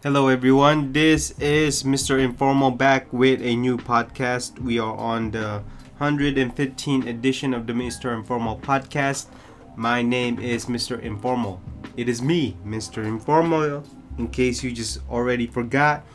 Hello, everyone. This is Mr. Informal back with a new podcast. We are on the 115th edition of the Mr. Informal podcast. My name is Mr. Informal. It is me, Mr. Informal. In case you just already forgot,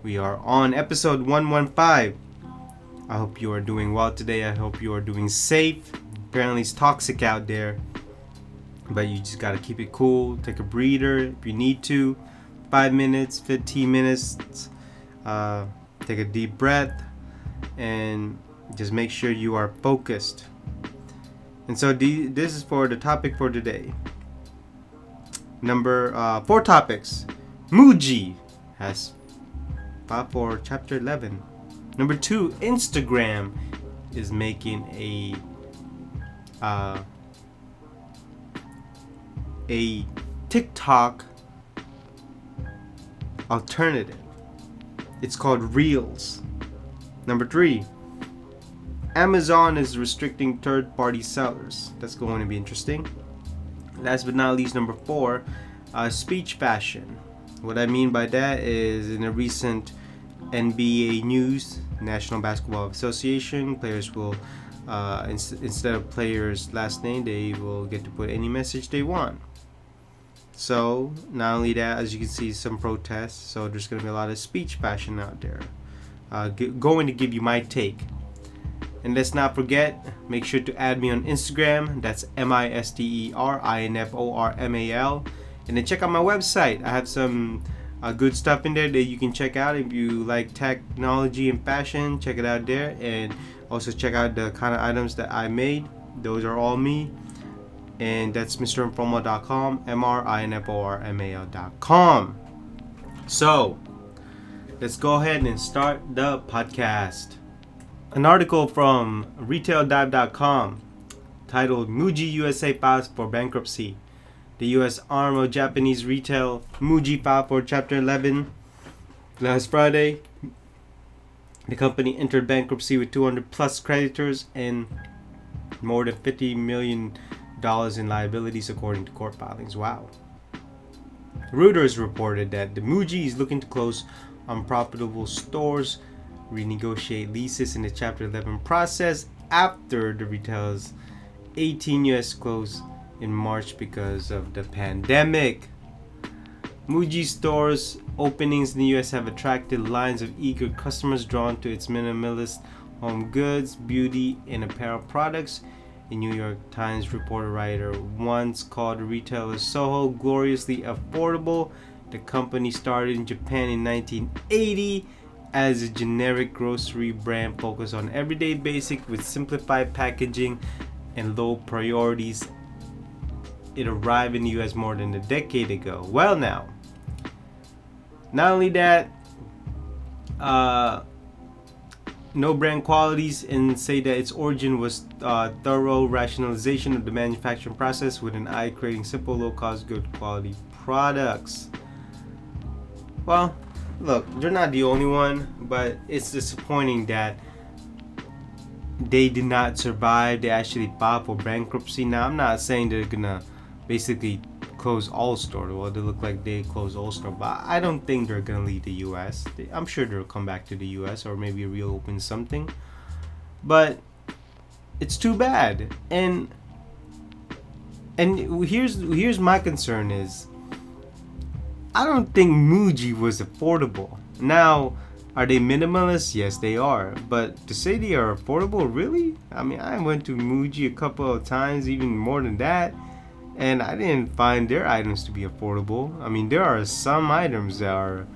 we are on episode 115. I hope you are doing well today. I hope you are doing safe. Apparently, it's toxic out there, but you just gotta keep it cool. Take a breather if you need to. 5 minutes, 15 minutes. Take a deep breath and just make sure you are focused. And so this is for the topic for today. Number 4 topics. Muji has filed for Chapter 11. Number 2, Instagram is making a TikTok alternative. It's called Reels. Number 3, Amazon is restricting third-party sellers. That's going to be interesting. Last but not least, number 4, speech fashion. What I mean by that is, in a recent NBA news, National Basketball Association, players will instead of players' last name, they will get to put any message they want. So, not only that, as you can see, some protests. So, there's going to be a lot of speech fashion out there. Going to give you my take. And let's not forget, make sure to add me on Instagram. That's MisterInformal. And then check out my website. I have some good stuff in there that you can check out. If you like technology and fashion, check it out there. And also check out the kind of items that I made. Those are all me. And that's mrinformal.com, MRINFORMAL.com. So, let's go ahead and start the podcast. An article from retaildive.com titled Muji USA files for bankruptcy. The U.S. arm of Japanese retail Muji filed for Chapter 11 last Friday. The company entered bankruptcy with 200 plus creditors and more than $50 million in liabilities, according to court filings. Wow. Reuters reported that the Muji is looking to close unprofitable stores, renegotiate leases in the Chapter 11 process after the retailer's 18 U.S. closed in March because of the pandemic. Muji stores openings in the U.S. have attracted lines of eager customers drawn to its minimalist home goods, beauty, and apparel products. A New York Times reporter once called the retailer Soho gloriously affordable. The company started in Japan in 1980 as a generic grocery brand focused on everyday basics with simplified packaging and low priorities. It arrived in the US more than a decade ago. Well, now, not only that, no brand qualities, and say that its origin was thorough rationalization of the manufacturing process with an eye creating simple, low-cost, good quality products. Well, look, they're not the only one, but it's disappointing that they did not survive. They actually filed for bankruptcy. Now, I'm not saying they're gonna basically close all stores. Well, they look like they close all stores, but I don't think they're gonna leave the U.S. I'm sure they'll come back to the U.S. or maybe reopen something. But it's too bad. And here's my concern is, I don't think Muji was affordable. Now, are they minimalist? Yes, they are. But to say they are affordable, really? I mean, I went to Muji a couple of times, even more than that, and I didn't find their items to be affordable. I mean, there are some items that are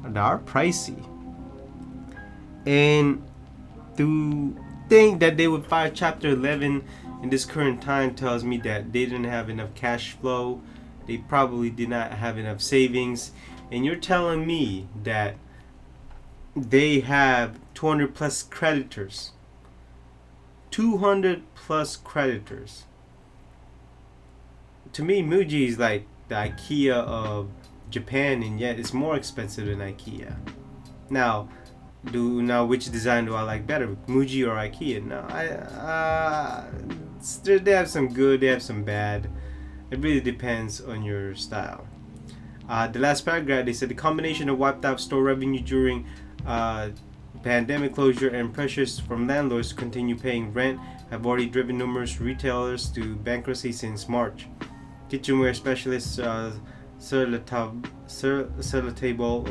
pricey. And to think that they would file Chapter 11 in this current time tells me that they didn't have enough cash flow. They probably did not have enough savings. And you're telling me that they have 200 plus creditors. 200 plus creditors. To me, Muji is like the IKEA of Japan, and yet it's more expensive than IKEA. Now, which design do I like better, Muji or IKEA? No, they have some good, they have some bad. It really depends on your style. The last paragraph, they said the combination of wiped out store revenue during pandemic closure and pressures from landlords to continue paying rent have already driven numerous retailers to bankruptcy since March. Kitchenware specialist Sur La Table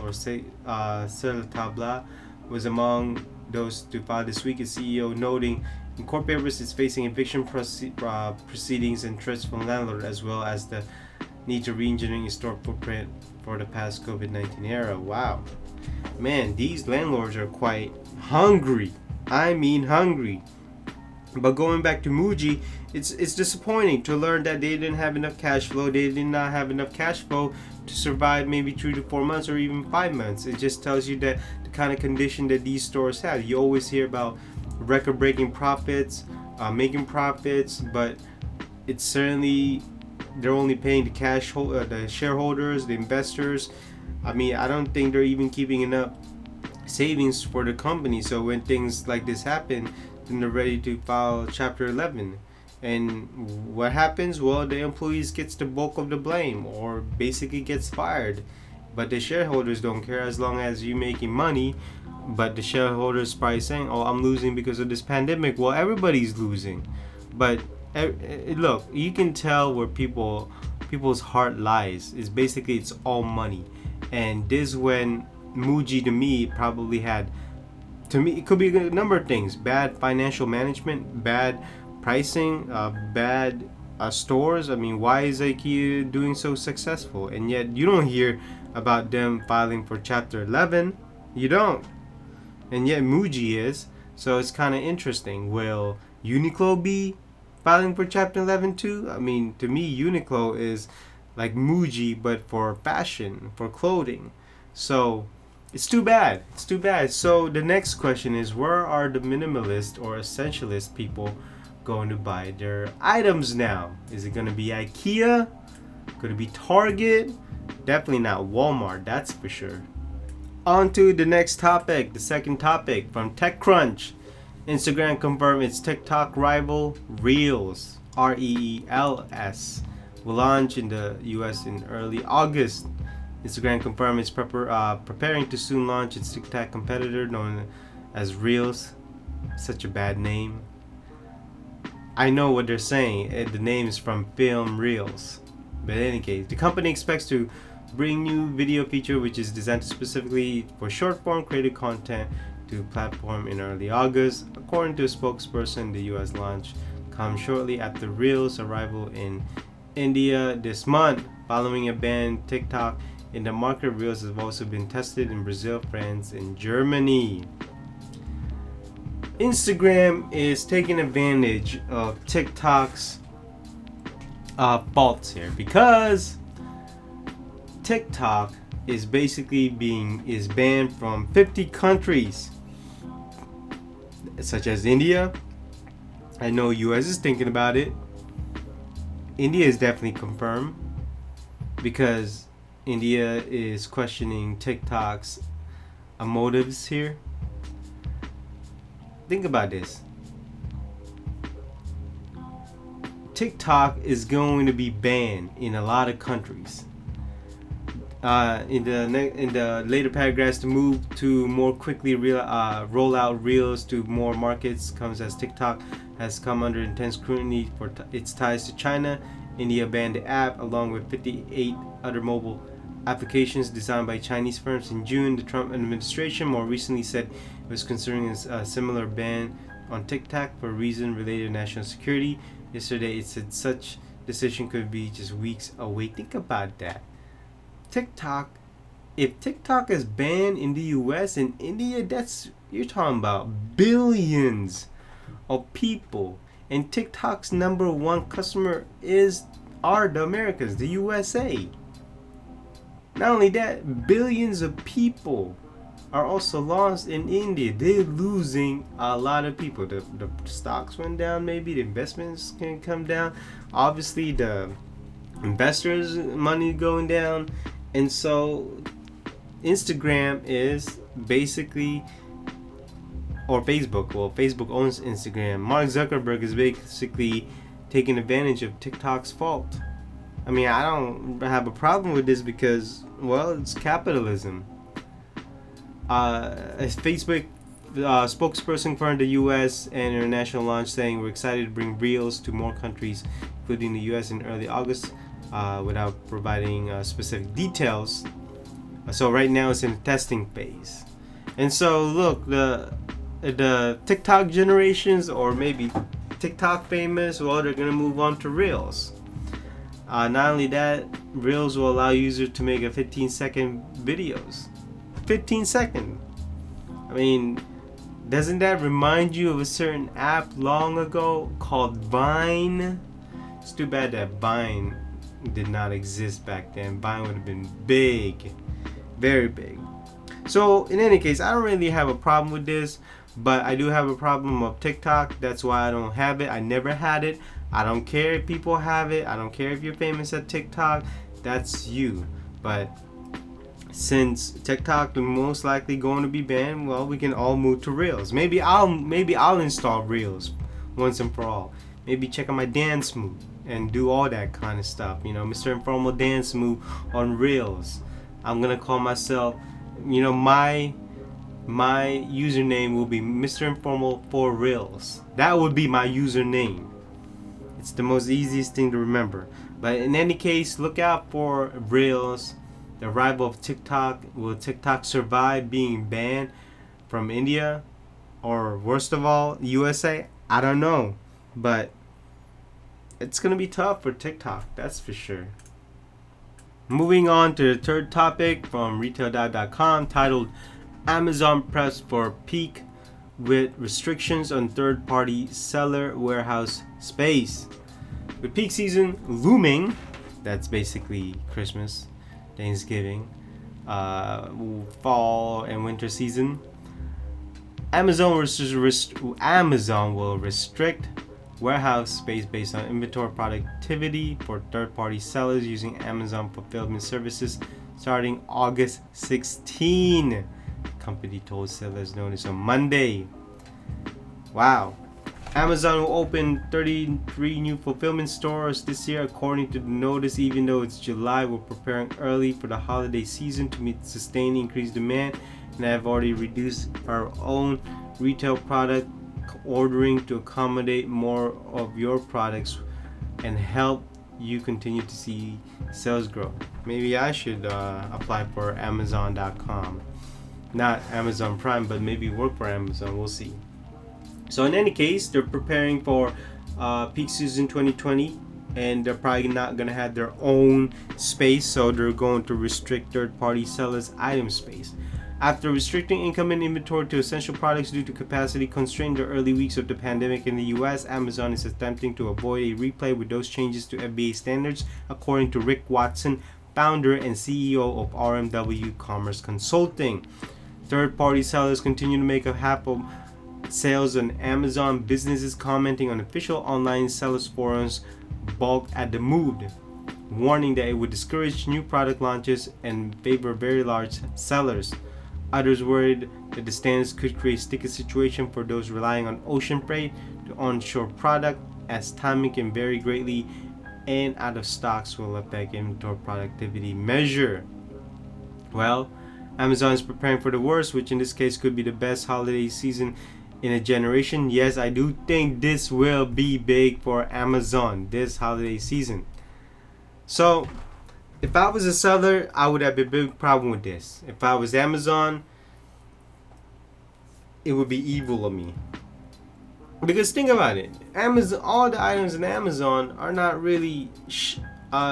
or Sur La Table was among those to file this week, as CEO noting Incorporated is facing eviction proceedings and threats from landlords, as well as the need to re-engineering store footprint for the past COVID-19 era. Wow. Man, these landlords are quite hungry. I mean hungry. But going back to Muji, it's disappointing to learn that they didn't have enough cash flow. They did not have enough cash flow to survive maybe 3 to 4 months or even 5 months. It just tells you that the kind of condition that these stores have. You always hear about record-breaking profits, making profits, but it's certainly they're only paying the shareholders, the investors. I mean, I don't think they're even keeping enough savings for the company. So when things like this happen, then they're ready to file Chapter 11. And what happens? Well, the employees gets the bulk of the blame, or basically gets fired. But the shareholders don't care as long as you're making money. But the shareholders probably saying, "Oh, I'm losing because of this pandemic." Well, everybody's losing. But look, you can tell where people's heart lies. Is basically it's all money. And this when Muji, to me, probably had, to me, it could be a number of things: bad financial management, bad pricing, bad stores. I mean, why is IKEA doing so successful? And yet you don't hear about them filing for Chapter 11. You don't. And yet Muji is. So it's kind of interesting. Will Uniqlo be filing for Chapter 11 too? I mean, to me, Uniqlo is like Muji, but for fashion, for clothing. So it's too bad. It's too bad. So the next question is, where are the minimalist or essentialist people going to buy their items now? Is it going to be IKEA? Could it be Target? Definitely not Walmart, that's for sure. On to the next topic, the second topic from TechCrunch. Instagram confirmed its TikTok rival Reels, Reels, will launch in the US in early August. Instagram confirmed it's preparing to soon launch its TikTok competitor known as Reels. Such a bad name. I know what they're saying. The name is from film Reels. But in any case, the company expects to bring new video feature which is designed specifically for short form created content to platform in early August. According to a spokesperson, the US launch comes shortly after Reels' arrival in India this month. Following a ban TikTok in the market, Reels have also been tested in Brazil, France, and Germany. Instagram is taking advantage of TikTok's faults here, because TikTok is basically is banned from 50 countries such as India. I know US is thinking about it. India is definitely confirmed, because India is questioning TikTok's motives here. Think about this. TikTok is going to be banned in a lot of countries. In the later paragraphs, to move to more quickly roll out Reels to more markets comes as TikTok has come under intense scrutiny for its ties to China. India banned the app along with 58 other mobile applications designed by Chinese firms in June. The Trump administration more recently said it was considering a similar ban on TikTok for a reason related to national security. Yesterday, it said such decision could be just weeks away. Think about that. TikTok, if TikTok is banned in the US and India, you're talking about billions of people. And TikTok's number one customer are the Americans, the USA. Not only that, billions of people are also lost in India. They're losing a lot of people. The stocks went down, maybe the investments can come down. Obviously, the investors' money going down. And so Instagram is basically, or Facebook, well, Facebook owns Instagram. Mark Zuckerberg is basically taking advantage of TikTok's fault. I mean, I don't have a problem with this because, well, it's capitalism. A Facebook spokesperson for the U.S. and international launch saying we're excited to bring Reels to more countries, including the U.S. in early August, without providing specific details. So right now it's in the testing phase. And so look, the TikTok generations, or maybe TikTok famous, well, they're gonna move on to Reels. Not only that, Reels will allow users to make a 15-second videos. 15-second. I mean, doesn't that remind you of a certain app long ago called Vine? It's too bad that Vine did not exist back then. Vine would have been big, very big. So in any case, I don't really have a problem with this, but I do have a problem of TikTok. That's why I don't have it. I never had it. I don't care if people have it. I don't care if you're famous at TikTok. That's you. But since TikTok is most likely going to be banned, well, we can all move to Reels. Maybe I'll install Reels once and for all. Maybe check out my dance move and do all that kind of stuff. You know, Mr. Informal dance move on Reels. I'm gonna call myself, you know, my username will be Mr. Informal for Reels. That would be my username. It's the most easiest thing to remember. But in any case, look out for Reels. The arrival of TikTok. Will TikTok survive being banned from India, or worst of all, USA? I don't know, but it's gonna be tough for TikTok, that's for sure. Moving on to the third topic from retaildive.com, titled Amazon preps for peak with restrictions on third-party seller warehouse space. With peak season looming, that's basically Christmas, Thanksgiving, fall and winter season, Amazon will restrict warehouse space based on inventory productivity for third-party sellers using Amazon fulfillment services starting August 16. The company told sellers notice on Monday. Wow. Amazon will open 33 new fulfillment stores this year according to the notice. Even though it's July, we're preparing early for the holiday season to meet sustained increased demand, and have already reduced our own retail product ordering to accommodate more of your products and help you continue to see sales grow. Maybe I should apply for Amazon.com. Not Amazon Prime, but maybe work for Amazon. We'll see. So in any case, they're preparing for peak season 2020, and they're probably not going to have their own space, so they're going to restrict third-party sellers' item space. After restricting incoming inventory to essential products due to capacity constraints in the early weeks of the pandemic in the US, Amazon is attempting to avoid a replay with those changes to FBA standards, according to Rick Watson, founder and CEO of RMW Commerce Consulting. Third-party sellers continue to make up half of sales on Amazon. Businesses commenting on official online sellers forums balked at the move, warning that it would discourage new product launches and favor very large sellers. Others worried that the standards could create a sticky situation for those relying on ocean freight to onshore product, as timing can vary greatly and out of stocks will affect inventory productivity measure. Well, Amazon is preparing for the worst, which in this case could be the best holiday season in a generation. Yes, I do think this will be big for Amazon this holiday season. So if I was a seller, I would have a big problem with this. If I was Amazon, it would be evil of me. Because think about it, Amazon, all the items in Amazon are not really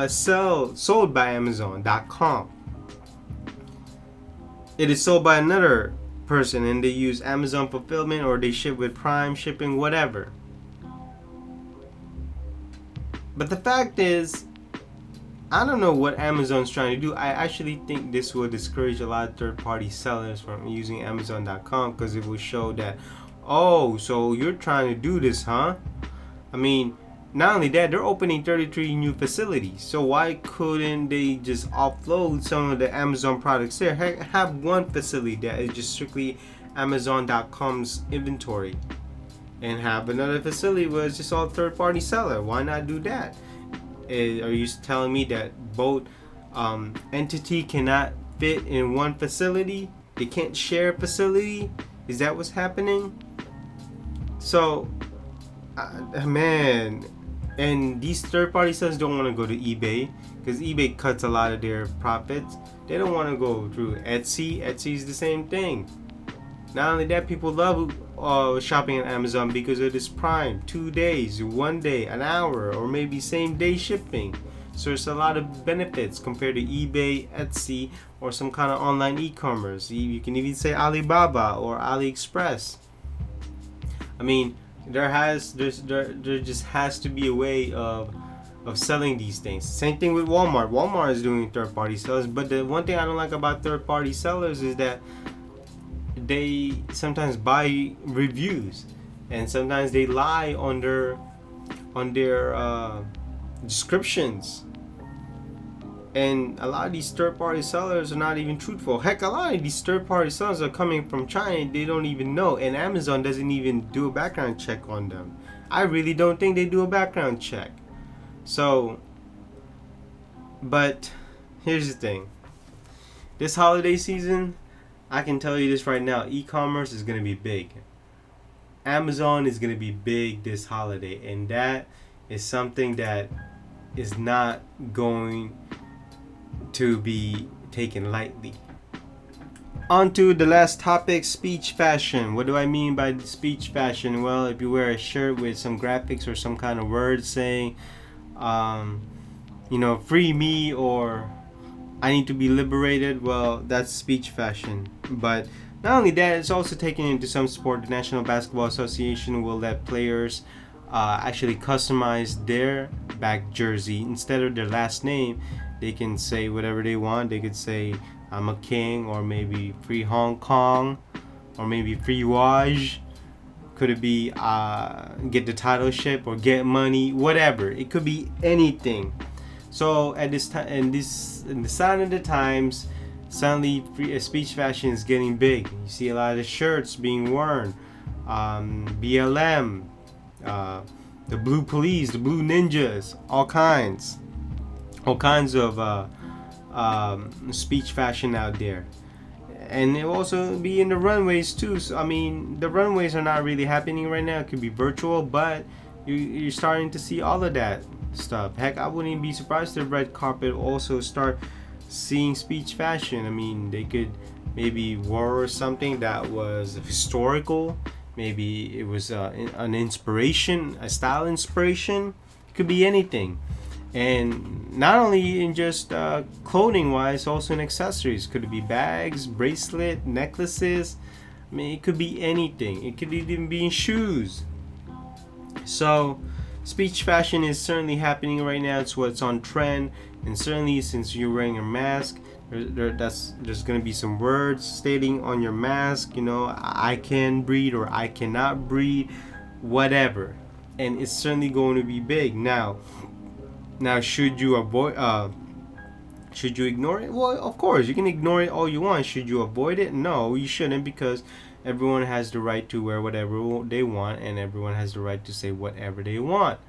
sold by Amazon.com. It is sold by another person, and they use Amazon fulfillment, or they ship with Prime shipping, whatever. But the fact is, I don't know what Amazon's trying to do. I actually think this will discourage a lot of third-party sellers from using Amazon.com, because it will show that, oh, so you're trying to do this, huh? I mean, not only that, they're opening 33 new facilities. So why couldn't they just offload some of the Amazon products there? Have one facility that is just strictly Amazon.com's inventory, and have another facility where it's just all third-party seller. Why not do that? Are you telling me that both entity cannot fit in one facility? They can't share a facility? Is that what's happening? So, man, and these third-party sellers don't want to go to eBay because eBay cuts a lot of their profits. They don't want to go through Etsy. Etsy is the same thing. Not only that, people love shopping on Amazon because of this Prime, 2 days, 1 day, an hour, or maybe same day shipping. So there's a lot of benefits compared to eBay, Etsy, or some kind of online e-commerce. You can even say Alibaba or AliExpress. I mean, there just has to be a way of selling these things. Same thing with Walmart. Walmart is doing third-party sellers, but the one thing I don't like about third-party sellers is that they sometimes buy reviews, and sometimes they lie on their descriptions. And a lot of these third-party sellers are not even truthful. Heck, a lot of these third-party sellers are coming from China and they don't even know. And Amazon doesn't even do a background check on them. I really don't think they do a background check. So, but here's the thing. This holiday season, I can tell you this right now, e-commerce is going to be big. Amazon is going to be big this holiday. And that is something that is not going to be taken lightly. On to the last topic, speech fashion. What do I mean by speech fashion? Well, if you wear a shirt with some graphics or some kind of words saying, free me or I need to be liberated, well, that's speech fashion. But not only that, it's also taken into some sport. The National Basketball Association will let players actually customize their back jersey. Instead of their last name, they can say whatever they want. They could say, I'm a king, or maybe free Hong Kong, or maybe free Waj. Could it be get the titleship or get money, whatever. It could be anything. So at this time, in the sign of the times, suddenly speech fashion is getting big. You see a lot of shirts being worn. BLM, the Blue Police, the Blue Ninjas, all kinds of speech fashion out there. And it will also be in the runways too. So, I mean, the runways are not really happening right now. It could be virtual, but you're starting to see all of that stuff. Heck, I wouldn't even be surprised if the red carpet also start seeing speech fashion. I mean, they could maybe wear something that was historical. Maybe it was an inspiration, a style inspiration. It could be anything. And not only in just clothing wise, also in accessories. Could it be bags, bracelet, necklaces? I mean, it could be anything. It could even be in shoes. So speech fashion is certainly happening right now. It's what's on trend. And certainly since you're wearing a mask, there's going to be some words stating on your mask, I can breathe or I cannot breathe, whatever. And it's certainly going to be big. Now should you avoid should you ignore it? Well, of course you can ignore it all you want. Should you avoid it? No, you shouldn't, because everyone has the right to wear whatever they want, and everyone has the right to say whatever they want.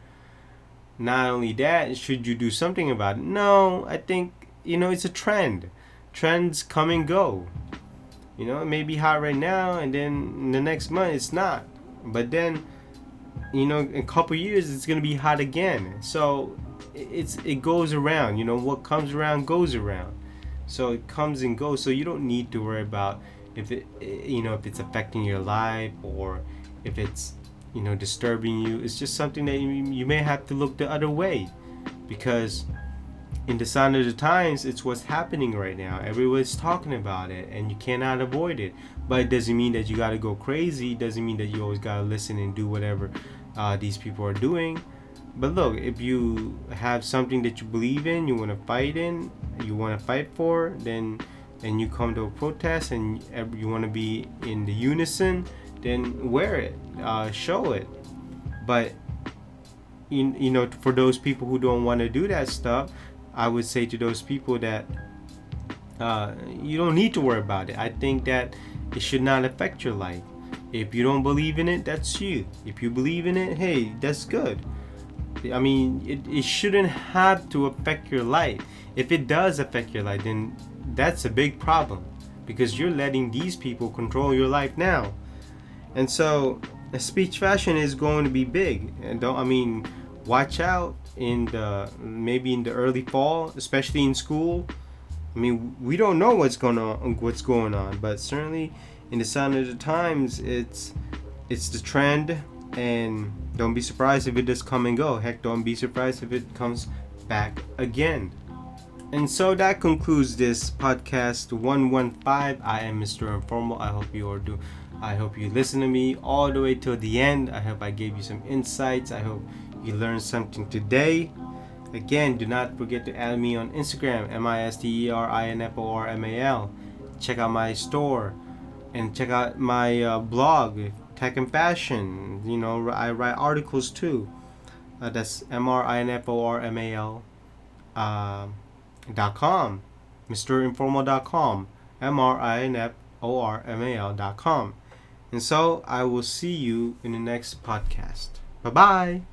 Not only that, should you do something about it? No, I think it's a trend. Trends come and go. It may be hot right now, and then the next month it's not. But then, in a couple years it's gonna be hot again. So it goes around. What comes around goes around. So it comes and goes. So you don't need to worry about if it's affecting your life or if it's disturbing you. It's just something that you may have to look the other way, because in the sign of the times, it's what's happening right now. Everyone's talking about it, and you cannot avoid it. But it doesn't mean that you got to go crazy. It doesn't mean that you always got to listen and do whatever these people are doing. But look, if you have something that you believe in, you want to fight for, then you come to a protest and you want to be in the unison, then wear it, show it. But for those people who don't want to do that stuff, I would say to those people that you don't need to worry about it. I think that it should not affect your life. If you don't believe in it, that's you. If you believe in it, hey, that's good. I mean, it shouldn't have to affect your life. If it does affect your life, then that's a big problem, because you're letting these people control your life now. And so, speech fashion is going to be big. And watch out in the maybe in the early fall, especially in school. I mean, we don't know what's going on, but certainly in the sign of the times, it's the trend, and don't be surprised if it does come and go. Heck, don't be surprised if it comes back again. And so that concludes this podcast 115. I am Mr. Informal. I hope you listen to me all the way till the end. I hope I gave you some insights. I hope you learned something today. Again, do not forget to add me on Instagram, MISTERINFORMAL. Check out my store and check out my blog, Tech and Fashion. I write articles too. That's MRINFORMAL .com, MrInformal.com, MRINFORMAL.com. And so I will see you in the next podcast. Bye bye.